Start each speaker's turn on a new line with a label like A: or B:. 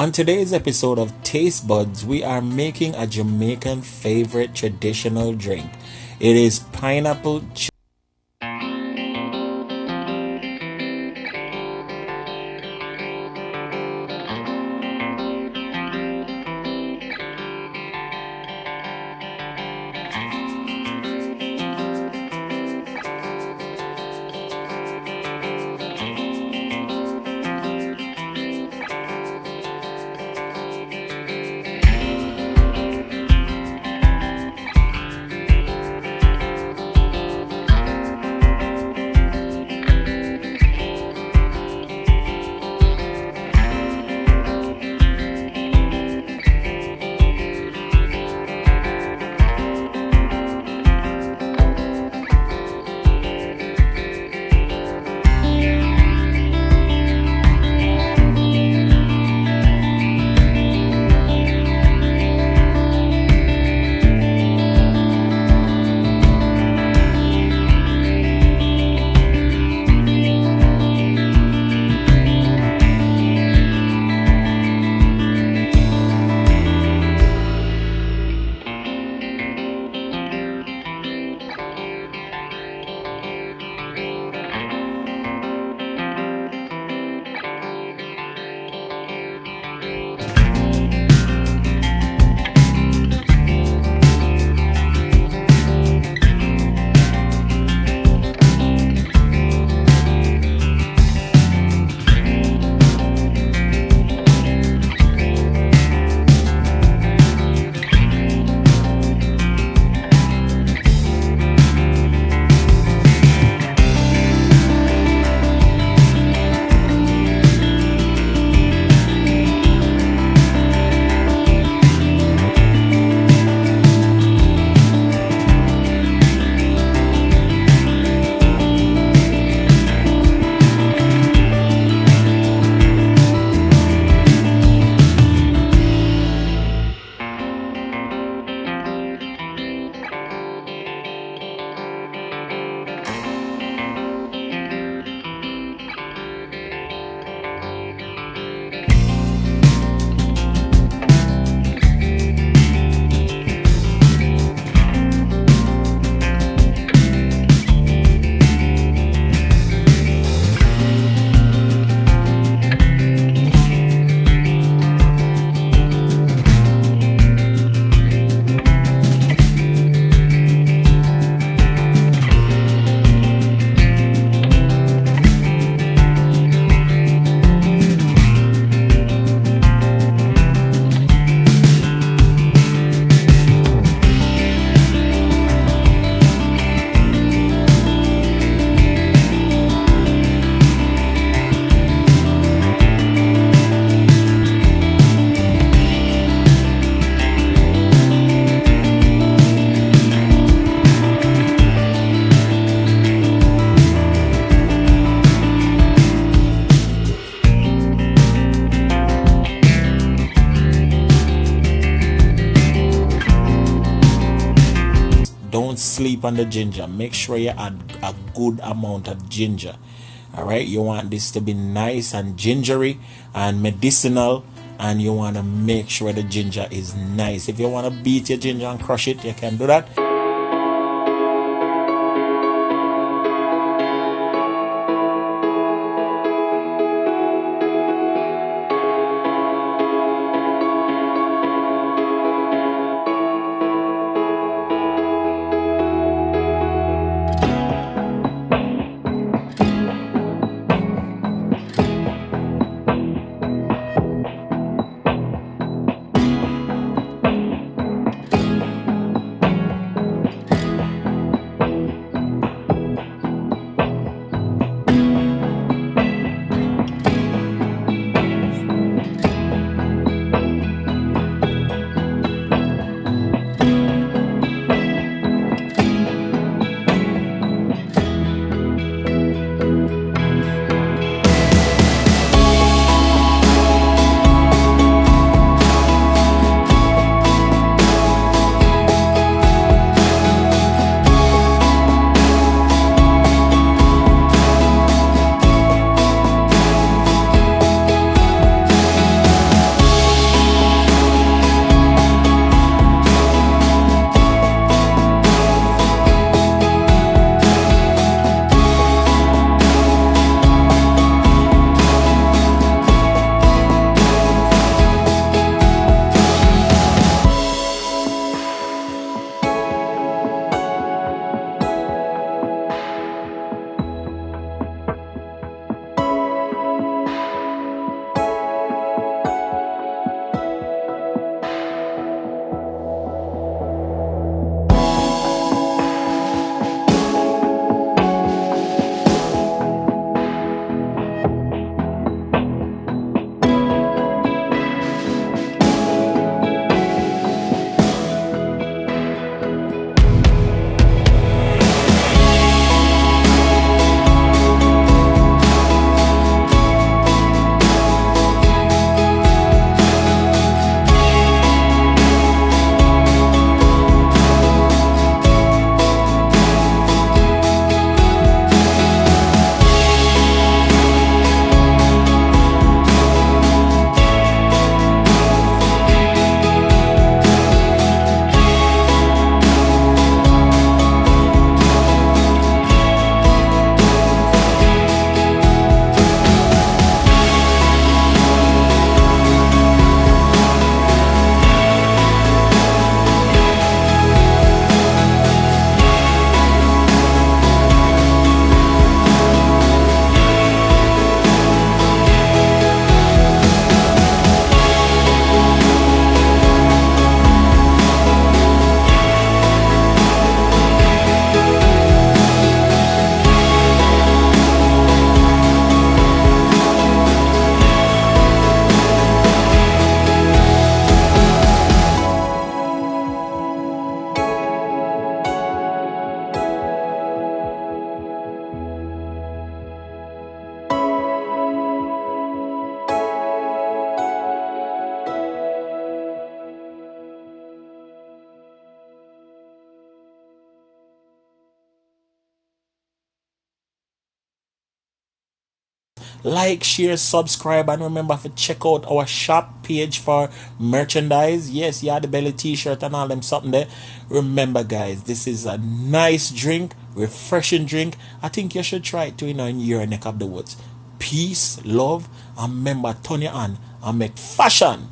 A: On today's episode of Taste Buds, we are making a Jamaican favorite traditional drink. It is pineapple. Don't sleep on the ginger. Make sure you add a good amount of ginger. All right, you want this to be nice and gingery and medicinal, and you want to make sure the ginger is nice. If you want to beat your ginger and crush it, you can do that. Like, share, subscribe, and remember to check out our shop page for merchandise. Yes, yeah, the belly t-shirt and all them something there. Remember, guys, this is a nice drink, refreshing drink. I think you should try it too, in your neck of the woods. Peace, love, and remember, turn your on and make fashion.